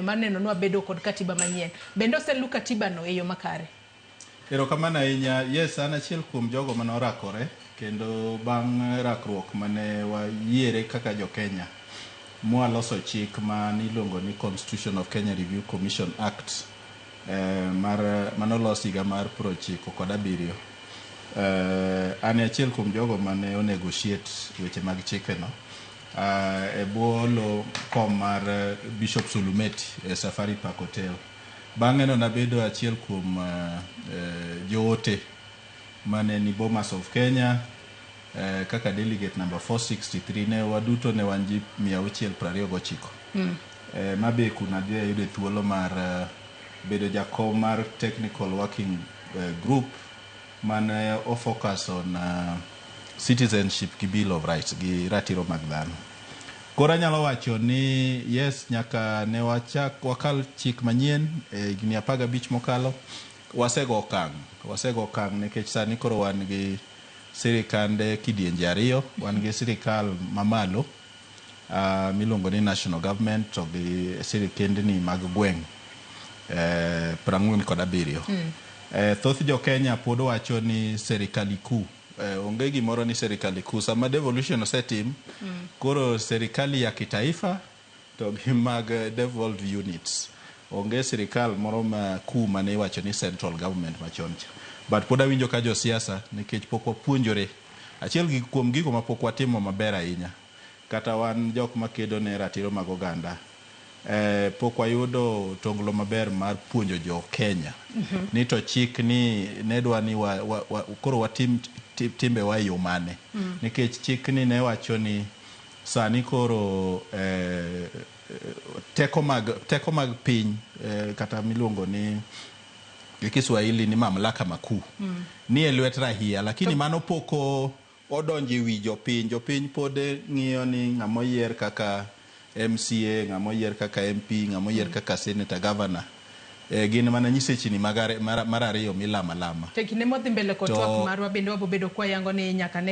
Maneno no bedo kod katiba manyien. Bendo selu katiba no eyo makare. Erokamano ahinya. Yes, an achiel kuom jogo mane orakore kendo bang' rakruok mane wayiere kaka jo Kenya mwaloso chik maniluongo ni Constitution of Kenya Review Commission Act manolos higa mar 1907. An achiel kuom jogo mane onegotiate weche mag chikeno e bwo kom mar Bishop Sulumeti e Safari Park Hotel. Bang'e no nabedo achiel kuom joote mane ni Bomas of Kenya kaka delegate number 463 ne waduto ne wan ji 629. Mabe kuna dhi yudo thuolo mar bedo jakom mar technical working group mane focus on citizenship gi Bill of Rights gi ratiro mag dhano. Kora nyalo wacho ni yes, nyaka ne wakal chik manyien higni 15 mokalo, wasego okang' nikech sani koro wan gi sirikande kidienje ariyo. Wan gi sirikal mamalo miluongo ni national government to gi sirikendni mag gweng' 47. Thoth jo Kenya pod wacho ni serikali kuu. Onge gimoro ni serikali kuu. Sama devolution osetim, koro serikali ya kitaifa to gi mag devolved units. Onge serikal moro ma kuu mane iwacho ni central government machon cha. But pod awinjo ka jo siasa nikech pok wapuonjore. Achiel kuom gigo ma pok watimo maber ahinya. Kata wan jok makedo ne ratiro mag oganda. Pok wayudo tonglo maber mar puonjo jo Kenya. Ni to chik ni nedwa ni koro watim timbe wa yo mane. Nikech chik ni ne wacho ni sani koro teko mag piny kata miluongo ni Kiswahili ni mamlaka makuu ni e lwet rahia, lakini mano poko odonje wi jopiny pod ng'iyo ni ng'amoyier kaka MCA, ng'amoyier kaka MP, ng'amoyier kaka senator, governor. Gin mana nyisechi ni mar ariyo milama lama. Tekine modhi mbele kotwak marwa bende wabobedo kwa yango ni nyaka ne